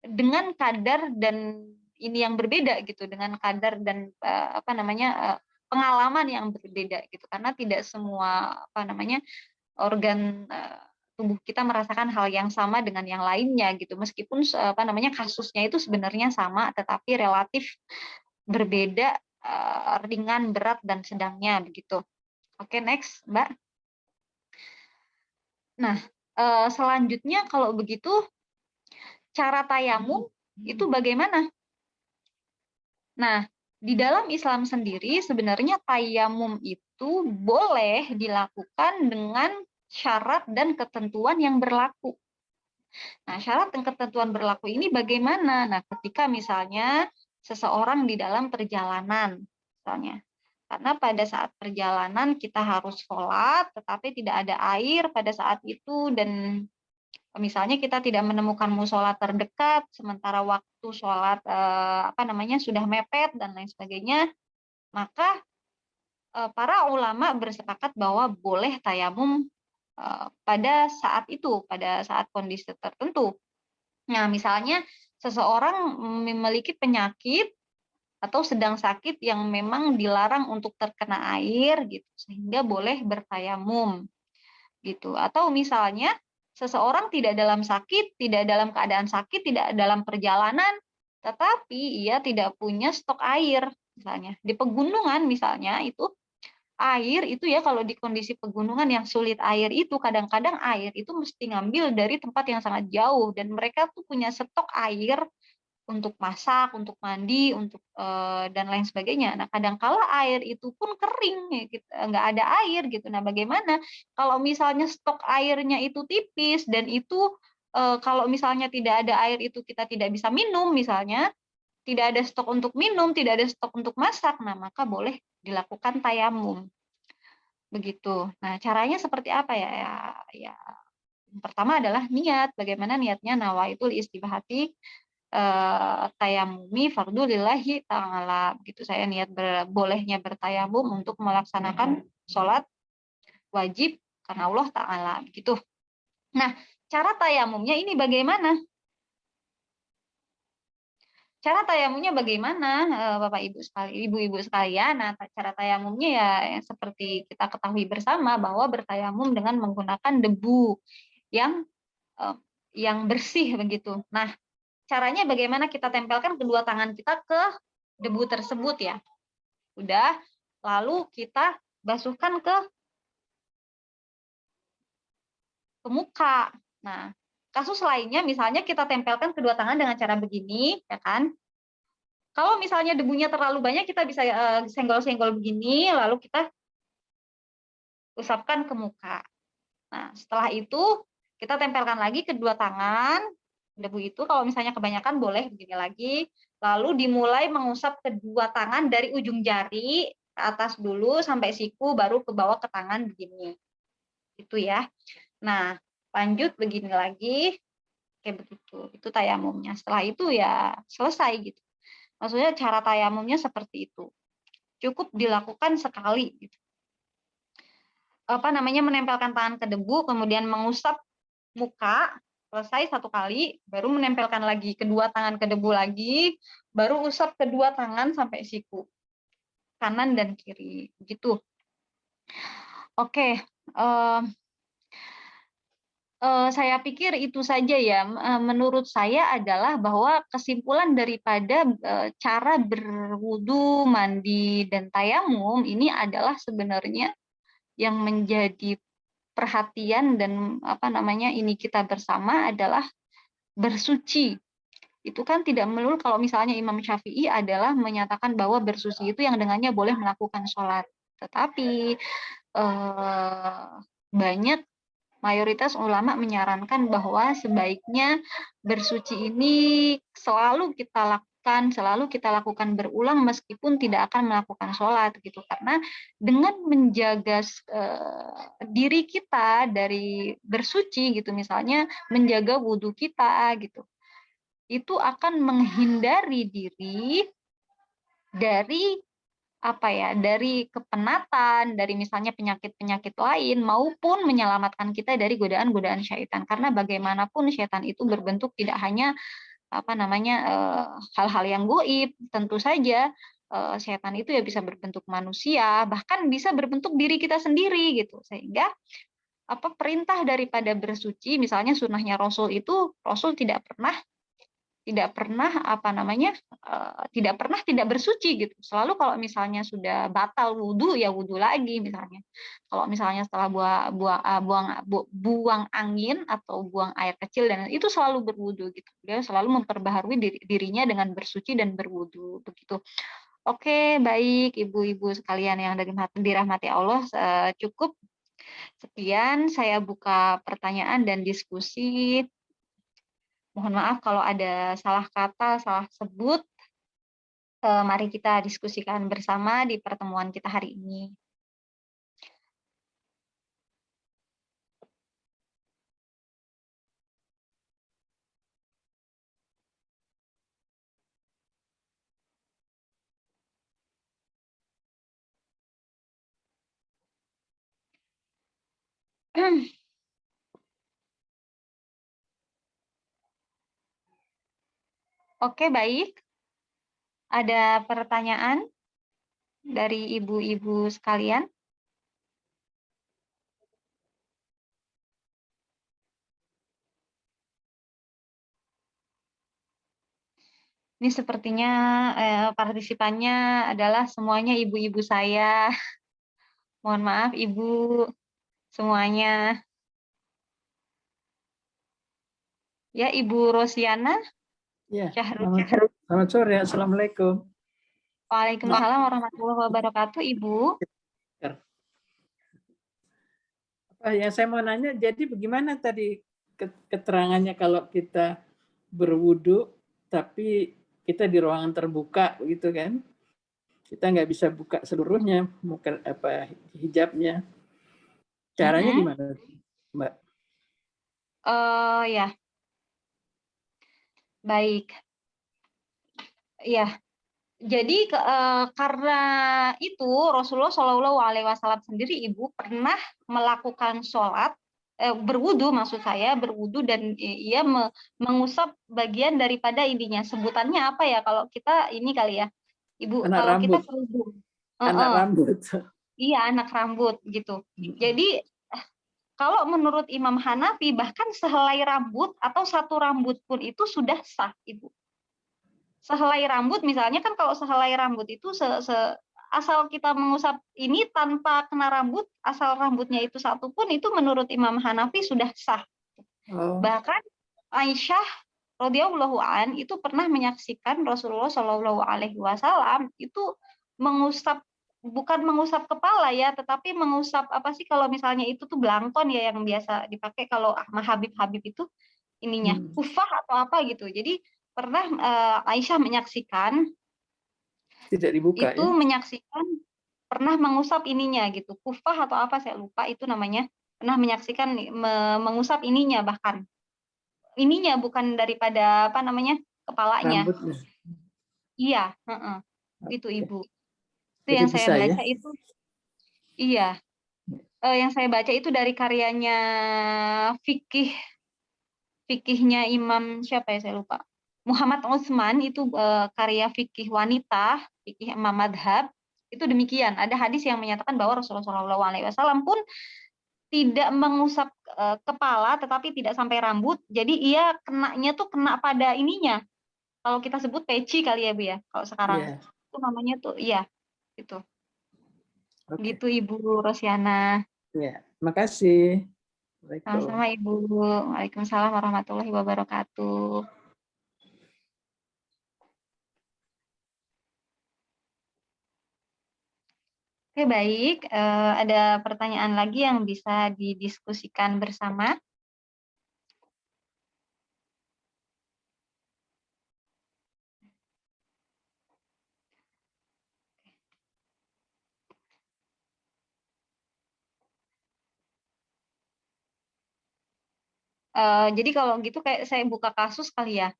dengan kadar dan ini yang berbeda gitu, dengan kadar dan pengalaman yang berbeda gitu, karena tidak semua organ tubuh kita merasakan hal yang sama dengan yang lainnya gitu, meskipun kasusnya itu sebenarnya sama, tetapi relatif berbeda, ringan, berat dan sedangnya begitu. Oke, next, Mbak. Nah, selanjutnya kalau begitu cara tayamum itu bagaimana? Nah, di dalam Islam sendiri sebenarnya tayamum itu boleh dilakukan dengan syarat dan ketentuan yang berlaku. Nah, syarat dan ketentuan berlaku ini bagaimana? Nah, ketika misalnya seseorang di dalam perjalanan, misalnya. Karena pada saat perjalanan kita harus sholat, tetapi tidak ada air pada saat itu, dan misalnya kita tidak menemukan musola terdekat, sementara waktu sholat sudah mepet dan lain sebagainya, maka para ulama bersepakat bahwa boleh tayamum pada saat kondisi tertentu. Nah, misalnya seseorang memiliki penyakit atau sedang sakit yang memang dilarang untuk terkena air gitu, sehingga boleh bertayamum gitu. Atau misalnya seseorang tidak dalam keadaan sakit, tidak dalam perjalanan, tetapi ia tidak punya stok air, misalnya di pegunungan misalnya itu. Air itu ya, kalau di kondisi pegunungan yang sulit air itu, kadang-kadang air itu mesti ngambil dari tempat yang sangat jauh, dan mereka tuh punya stok air untuk masak, untuk mandi, untuk dan lain sebagainya. Nah, kadang-kala air itu pun kering, ya, nggak ada air gitu. Nah, bagaimana kalau misalnya stok airnya itu tipis, dan itu kalau misalnya tidak ada air itu kita tidak bisa minum, misalnya tidak ada stok untuk minum, tidak ada stok untuk masak, nah maka boleh dilakukan tayamum. Begitu. Nah, caranya seperti apa ya? Ya, yang pertama adalah niat. Bagaimana niatnya? Nawaitul istibahati tayamumi fardu lillahi ta'ala. Gitu, saya niat bolehnya bertayamum untuk melaksanakan sholat wajib karena Allah Ta'ala. Gitu. Nah, cara tayamumnya ini bagaimana? Cara tayamumnya bagaimana, Bapak Ibu ibu-ibu sekalian? Nah, cara tayamumnya ya yang seperti kita ketahui bersama bahwa bertayamum dengan menggunakan debu yang bersih begitu. Nah, caranya bagaimana? Kita tempelkan kedua tangan kita ke debu tersebut ya. Udah, lalu kita basuhkan ke muka. Nah, kasus lainnya misalnya kita tempelkan kedua tangan dengan cara begini, ya kan? Kalau misalnya debunya terlalu banyak, kita bisa senggol-senggol begini, lalu kita usapkan ke muka. Nah, setelah itu kita tempelkan lagi kedua tangan, debu itu kalau misalnya kebanyakan boleh begini lagi, lalu dimulai mengusap kedua tangan dari ujung jari ke atas dulu sampai siku, baru ke bawah ke tangan begini. Itu ya. Nah, lanjut begini lagi, kayak begitu. Itu tayamumnya. Setelah itu ya selesai gitu. Maksudnya cara tayamumnya seperti itu. Cukup dilakukan sekali gitu. Menempelkan tangan ke debu, kemudian mengusap muka, selesai satu kali, baru menempelkan lagi kedua tangan ke debu lagi, baru usap kedua tangan sampai siku. Kanan dan kiri, gitu. Oke, saya pikir itu saja ya. Menurut saya adalah bahwa kesimpulan daripada cara berwudu, mandi, dan tayamum ini adalah sebenarnya yang menjadi perhatian dan ini kita bersama adalah bersuci. Itu kan tidak melulu, kalau misalnya Imam Syafi'i adalah menyatakan bahwa bersuci itu yang dengannya boleh melakukan sholat. Tetapi banyak mayoritas ulama menyarankan bahwa sebaiknya bersuci ini selalu kita lakukan berulang meskipun tidak akan melakukan sholat gitu, karena dengan menjaga diri kita dari bersuci gitu, misalnya menjaga wudhu kita gitu, itu akan menghindari diri dari dari kepenatan, dari misalnya penyakit-penyakit lain, maupun menyelamatkan kita dari godaan-godaan syaitan. Karena bagaimanapun syaitan itu berbentuk tidak hanya hal-hal yang gaib, tentu saja syaitan itu ya bisa berbentuk manusia, bahkan bisa berbentuk diri kita sendiri gitu. Sehingga perintah daripada bersuci, misalnya sunnahnya Rasul itu, Rasul tidak pernah tidak pernah tidak pernah tidak bersuci gitu. Selalu kalau misalnya sudah batal wudhu ya wudhu lagi misalnya. Kalau misalnya setelah buang angin atau buang air kecil dan itu selalu berwudhu gitu. Dia selalu memperbaharui dirinya dengan bersuci dan berwudhu begitu. Oke, baik ibu-ibu sekalian yang dirahmati Allah, cukup sekian saya buka pertanyaan dan diskusi. Mohon maaf kalau ada salah kata, salah sebut. Mari kita diskusikan bersama di pertemuan kita hari ini. Oke, baik. Ada pertanyaan dari ibu-ibu sekalian? Ini sepertinya partisipannya adalah semuanya ibu-ibu saya. Mohon maaf, Ibu, semuanya. Ya, Ibu Rosiana. Ya, Syahrul. selamat sore. Assalamualaikum. Waalaikumsalam warahmatullahi wabarakatuh, Ibu. Yang saya mau nanya, jadi bagaimana tadi keterangannya kalau kita berwudu, tapi kita di ruangan terbuka, begitu kan? Kita nggak bisa buka seluruhnya, bukan hijabnya. Caranya gimana, Mbak? Ya, baik. Ya, jadi karena itu Rasulullah Shallallahu Alaihi Wasallam sendiri Ibu pernah melakukan sholat berwudu, maksud saya berwudu dan ia mengusap bagian daripada ininya. Sebutannya apa ya kalau kita ini kali ya, Ibu? Anak Kalau kita rambut. kerudung. Anak rambut. Iya, anak rambut gitu. Jadi kalau menurut Imam Hanafi bahkan sehelai rambut atau satu rambut pun itu sudah sah, Ibu. Sehelai rambut misalnya kan kalau sehelai rambut itu asal kita mengusap ini tanpa kena rambut, asal rambutnya itu satu pun itu menurut Imam Hanafi sudah sah. Bahkan Aisyah radhiyallahu an itu pernah menyaksikan Rasulullah Shallallahu Alaihi Wasallam itu mengusap, bukan mengusap kepala ya, tetapi mengusap apa sih kalau misalnya itu tuh belangkon ya yang biasa dipakai kalau Habib itu ininya kufah atau apa gitu. Jadi pernah Aisyah menyaksikan tidak dibuka itu ya? menyaksikan pernah mengusap ininya gitu, kufah atau apa saya lupa itu namanya, pernah menyaksikan mengusap ininya, bahkan ininya bukan daripada apa namanya kepalanya. Rambutnya. Iya, itu Ibu. Itu Jadi yang saya baca ya? itu. Iya. Yang saya baca itu dari karyanya fikihnya Imam siapa ya saya lupa. Muhammad Utsman itu karya fikih wanita, fikih Imam Madhab, itu demikian. Ada hadis yang menyatakan bahwa Rasulullah SAW pun tidak mengusap kepala, tetapi tidak sampai rambut. Jadi ia kenanya tuh kena pada ininya. Kalau kita sebut peci kali ya Bu ya. Kalau sekarang itu namanya tuh, iya itu. Gitu Ibu Rosiana. Ya, makasih. Sama-sama Ibu. Waalaikumsalam warahmatullahi wabarakatuh. Oke, baik. Ada pertanyaan lagi yang bisa didiskusikan bersama? Jadi kalau gitu kayak saya buka kasus kali ya.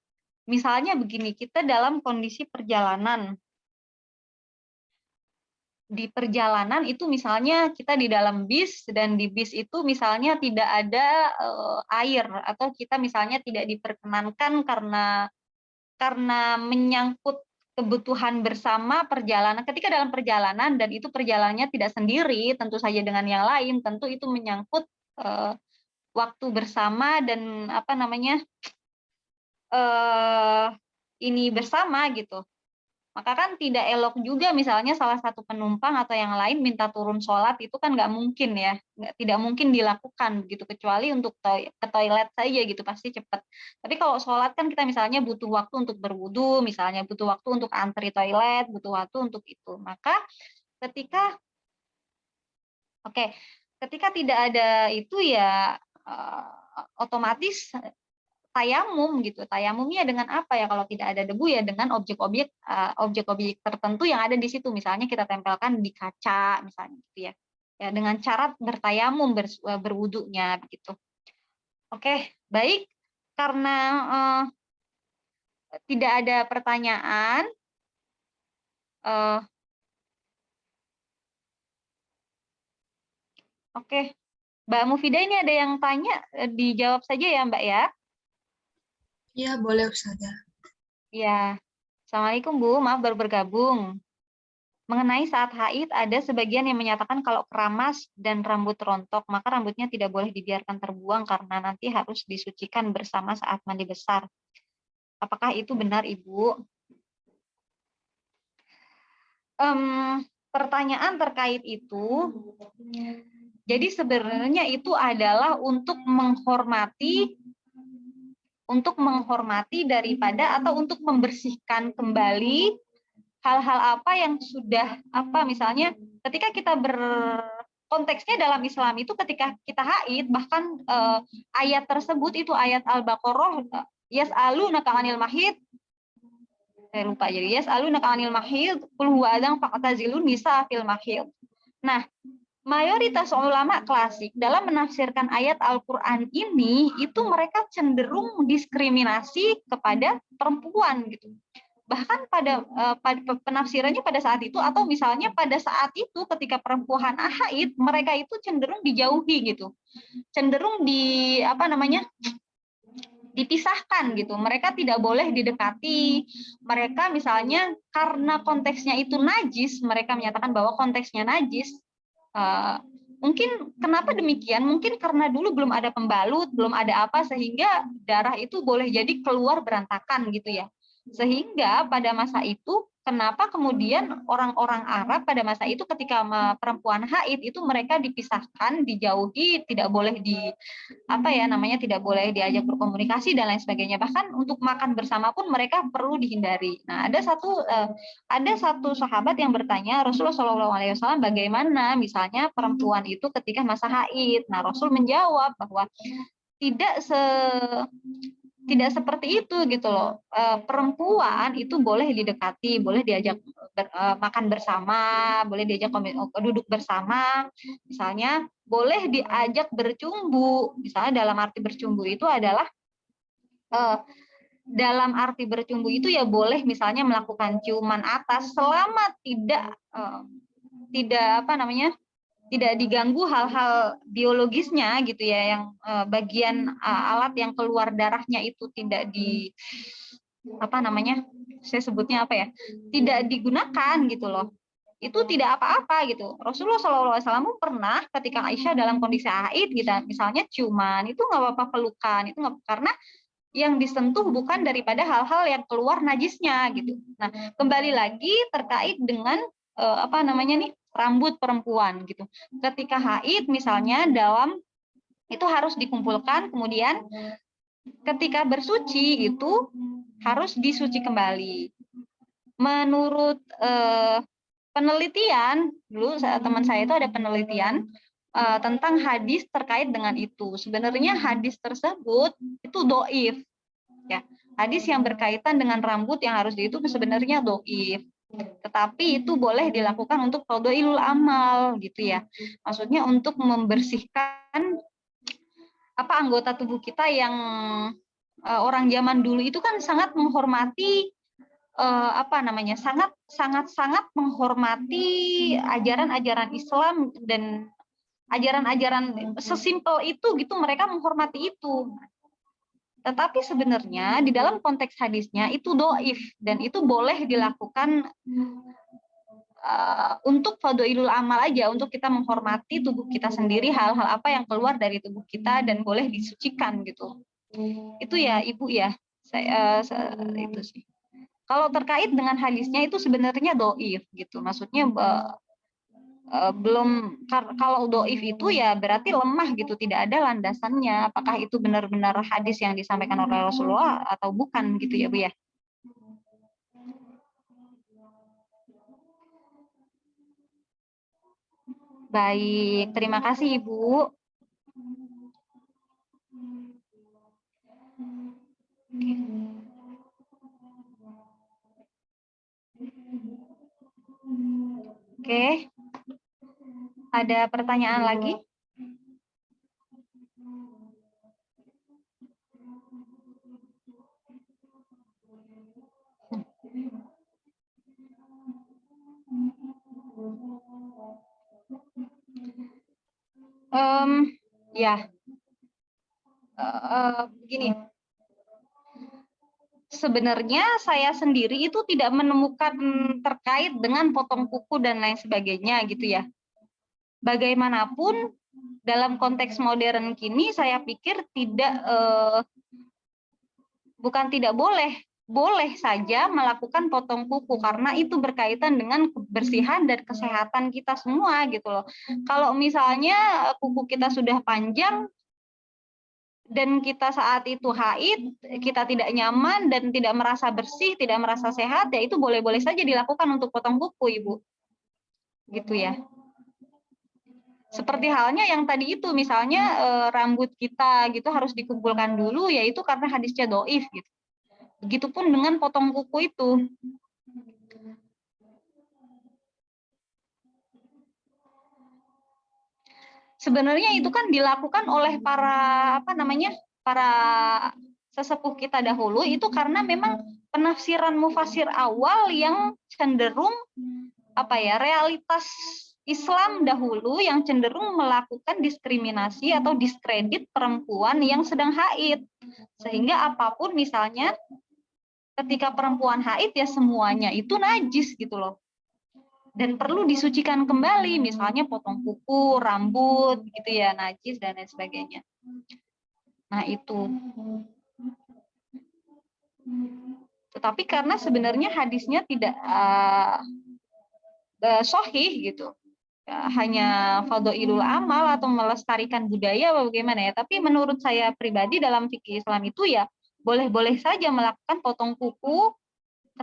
Misalnya begini, kita dalam kondisi perjalanan. Di perjalanan itu misalnya kita di dalam bis dan di bis itu misalnya tidak ada air atau kita misalnya tidak diperkenankan karena menyangkut kebutuhan bersama perjalanan. Ketika dalam perjalanan dan itu perjalanannya tidak sendiri, tentu saja dengan yang lain, tentu itu menyangkut waktu bersama dan apa namanya ini bersama gitu. Maka kan tidak elok juga misalnya salah satu penumpang atau yang lain minta turun sholat, itu kan nggak mungkin ya, tidak mungkin dilakukan gitu, kecuali untuk ke toilet saja gitu pasti cepat. Tapi kalau sholat kan kita misalnya butuh waktu untuk berwudu, misalnya butuh waktu untuk antri toilet, butuh waktu untuk itu. Maka ketika ketika tidak ada itu ya otomatis tayamum gitu. Tayamumnya dengan apa ya kalau tidak ada debu ya dengan objek-objek tertentu yang ada di situ. Misalnya kita tempelkan di kaca misalnya gitu ya. Ya dengan cara bertayamum berwudunya begitu. Oke, baik. Karena tidak ada pertanyaan oke. Mbak Mufidah ini ada yang tanya, dijawab saja ya Mbak ya. Iya, boleh Ustazah. Ya, Assalamualaikum Bu, maaf baru bergabung. Mengenai saat haid, ada sebagian yang menyatakan kalau keramas dan rambut rontok, maka rambutnya tidak boleh dibiarkan terbuang karena nanti harus disucikan bersama saat mandi besar. Apakah itu benar Ibu? Pertanyaan terkait itu, jadi sebenarnya itu adalah untuk menghormati daripada atau untuk membersihkan kembali hal-hal apa yang sudah misalnya ketika kita konteksnya dalam Islam itu ketika kita haid, bahkan ayat tersebut itu ayat Al-Baqarah, yas'alunaka 'anil mahid, saya lupa, jadi yas'alunaka 'anil mahid qul huwa adzan fa'tazilun nisa fil mahid. Nah, mayoritas ulama klasik dalam menafsirkan ayat Al-Quran ini itu mereka cenderung diskriminasi kepada perempuan gitu. Bahkan pada penafsirannya pada saat itu atau misalnya pada saat itu ketika perempuan haid, mereka itu cenderung dijauhi gitu. Cenderung dipisahkan gitu. Mereka tidak boleh didekati. Mereka misalnya karena konteksnya itu najis, mereka menyatakan bahwa konteksnya najis. Mungkin kenapa demikian? Mungkin karena dulu belum ada pembalut, belum ada apa sehingga darah itu boleh jadi keluar berantakan gitu ya. Sehingga pada masa itu kenapa kemudian orang-orang Arab pada masa itu ketika perempuan haid itu mereka dipisahkan, dijauhi, tidak boleh tidak boleh diajak berkomunikasi dan lain sebagainya. Bahkan untuk makan bersama pun mereka perlu dihindari. Nah, ada satu sahabat yang bertanya, Rasulullah SAW bagaimana misalnya perempuan itu ketika masa haid. Nah, Rasul menjawab bahwa tidak seperti itu gitu loh. Perempuan itu boleh didekati, boleh diajak makan bersama, boleh diajak duduk bersama, misalnya boleh diajak bercumbu. Misalnya dalam arti bercumbu itu adalah ya boleh misalnya melakukan ciuman atas selama tidak diganggu hal-hal biologisnya gitu ya, yang bagian alat yang keluar darahnya itu tidak tidak digunakan gitu loh. Itu tidak apa-apa gitu. Rasulullah SAW pernah ketika Aisyah dalam kondisi haid gitu, misalnya ciuman, itu nggak apa-apa, pelukan itu nggak, karena yang disentuh bukan daripada hal-hal yang keluar najisnya gitu. Nah, kembali lagi terkait dengan rambut perempuan gitu. Ketika haid misalnya itu harus dikumpulkan, kemudian ketika bersuci itu harus disuci kembali. Menurut penelitian, dulu teman saya itu ada penelitian tentang hadis terkait dengan itu. Sebenarnya hadis tersebut itu dhaif. Ya, hadis yang berkaitan dengan rambut yang harus itu sebenarnya dhaif. Tetapi itu boleh dilakukan untuk fadhailul amal gitu ya. Maksudnya untuk membersihkan anggota tubuh kita yang orang zaman dulu itu kan sangat menghormati sangat menghormati ajaran-ajaran Islam dan ajaran-ajaran sesimpel itu gitu, mereka menghormati itu. Tetapi sebenarnya di dalam konteks hadisnya itu dhaif dan itu boleh dilakukan untuk fadhailul amal aja, untuk kita menghormati tubuh kita sendiri, hal-hal apa yang keluar dari tubuh kita dan boleh disucikan gitu. Itu ya Ibu ya. Itu sih. Kalau terkait dengan hadisnya itu sebenarnya doif gitu. Maksudnya belum, kalau doif itu ya berarti lemah gitu, tidak ada landasannya. Apakah itu benar-benar hadis yang disampaikan oleh Rasulullah atau bukan gitu ya Bu ya. Baik, terima kasih Ibu. Oke. Ada pertanyaan lagi? Ya, begini. Sebenarnya saya sendiri itu tidak menemukan terkait dengan potong kuku dan lain sebagainya gitu ya. Bagaimanapun dalam konteks modern kini saya pikir bukan tidak boleh saja melakukan potong kuku karena itu berkaitan dengan kebersihan dan kesehatan kita semua gitu loh. Kalau misalnya kuku kita sudah panjang dan kita saat itu haid, kita tidak nyaman dan tidak merasa bersih, tidak merasa sehat, ya itu boleh-boleh saja dilakukan untuk potong kuku, Ibu. Gitu ya. Seperti halnya yang tadi itu, misalnya rambut kita gitu harus dikumpulkan dulu, yaitu karena hadisnya doif gitu. Begitupun dengan potong kuku itu. Sebenarnya itu kan dilakukan oleh para para sesepuh kita dahulu itu karena memang penafsiran mufasir awal yang cenderung realitas Islam dahulu yang cenderung melakukan diskriminasi atau diskredit perempuan yang sedang haid. Sehingga apapun misalnya ketika perempuan haid ya semuanya itu najis gitu loh. Dan perlu disucikan kembali, misalnya potong kuku, rambut, gitu ya, najis dan lain sebagainya. Nah itu. Tetapi karena sebenarnya hadisnya tidak sahih gitu, ya, hanya fadhailul amal atau melestarikan budaya atau bagaimana ya. Tapi menurut saya pribadi dalam fikih Islam itu ya boleh-boleh saja melakukan potong kuku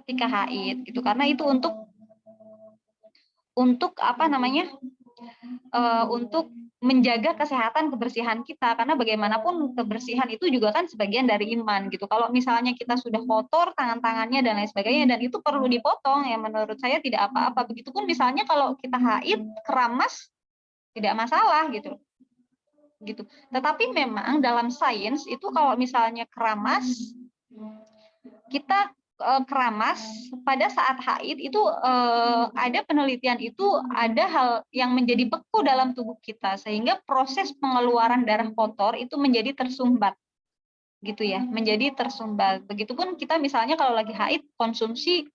ketika haid gitu, karena itu untuk untuk menjaga kesehatan kebersihan kita, karena bagaimanapun kebersihan itu juga kan sebagian dari iman gitu. Kalau misalnya kita sudah kotor tangan-tangannya dan lain sebagainya dan itu perlu dipotong ya menurut saya tidak apa-apa. Begitupun misalnya kalau kita haid keramas tidak masalah gitu. Tetapi memang dalam sains itu kalau misalnya keramas kita keramas pada saat haid itu ada penelitian itu ada hal yang menjadi beku dalam tubuh kita sehingga proses pengeluaran darah kotor itu menjadi tersumbat gitu ya, menjadi tersumbat. Begitupun kita misalnya kalau lagi haid konsumsi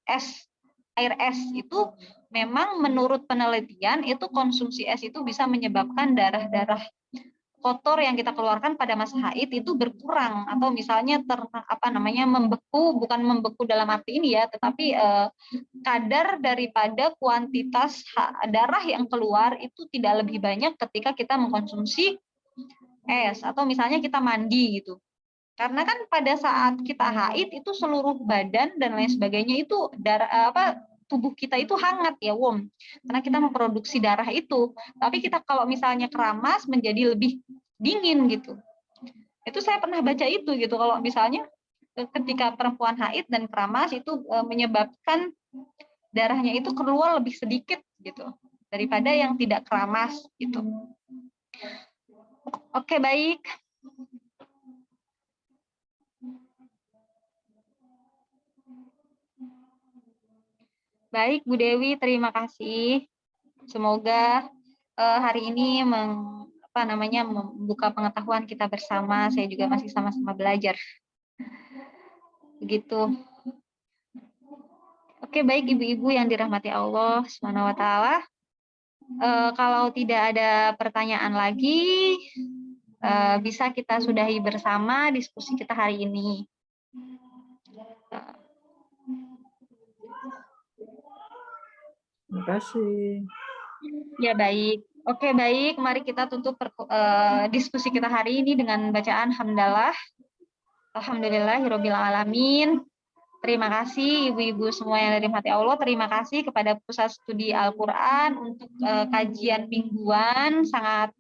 air es itu memang menurut penelitian itu konsumsi es itu bisa menyebabkan darah-darah kotor yang kita keluarkan pada masa haid itu berkurang atau misalnya membeku, bukan membeku dalam arti ini ya, tetapi kadar daripada kuantitas darah yang keluar itu tidak lebih banyak ketika kita mengkonsumsi es atau misalnya kita mandi gitu. Karena kan pada saat kita haid itu seluruh badan dan lain sebagainya itu tubuh kita itu hangat ya, warm. Karena kita memproduksi darah itu. Tapi kita kalau misalnya keramas menjadi lebih dingin gitu. Itu saya pernah baca itu gitu. Kalau misalnya ketika perempuan haid dan keramas itu menyebabkan darahnya itu keluar lebih sedikit gitu daripada yang tidak keramas gitu. Oke, baik. Baik, Bu Dewi, terima kasih. Semoga hari ini membuka pengetahuan kita bersama. Saya juga masih sama-sama belajar. Begitu. Oke, baik ibu-ibu yang dirahmati Allah Subhanahu wa taala. Kalau tidak ada pertanyaan lagi, bisa kita sudahi bersama diskusi kita hari ini. Terima kasih. Ya, baik. Oke, baik. Mari kita tutup diskusi kita hari ini dengan bacaan hamdalah. Alhamdulillahirabbil alamin. Terima kasih ibu-ibu semua yang dari hati Allah. Terima kasih kepada Pusat Studi Al-Quran untuk kajian mingguan. Sangat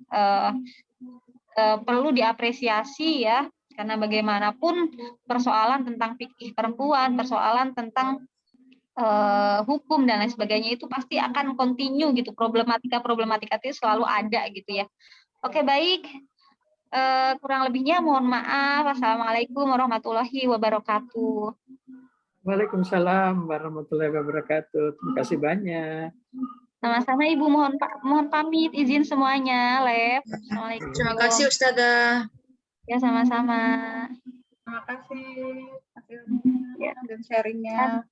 perlu diapresiasi ya. Karena bagaimanapun persoalan tentang fikih perempuan, persoalan tentang hukum dan lain sebagainya itu pasti akan continue gitu, problematika itu selalu ada gitu ya. Oke, baik, kurang lebihnya mohon maaf. Assalamualaikum warahmatullahi wabarakatuh. Waalaikumsalam warahmatullahi wabarakatuh. Terima kasih banyak. Sama-sama Ibu, mohon pamit izin semuanya. Lep. Assalamualaikum. Terima kasih Ustazah. Ya, sama-sama. Terima kasih hasilnya dan sharingnya.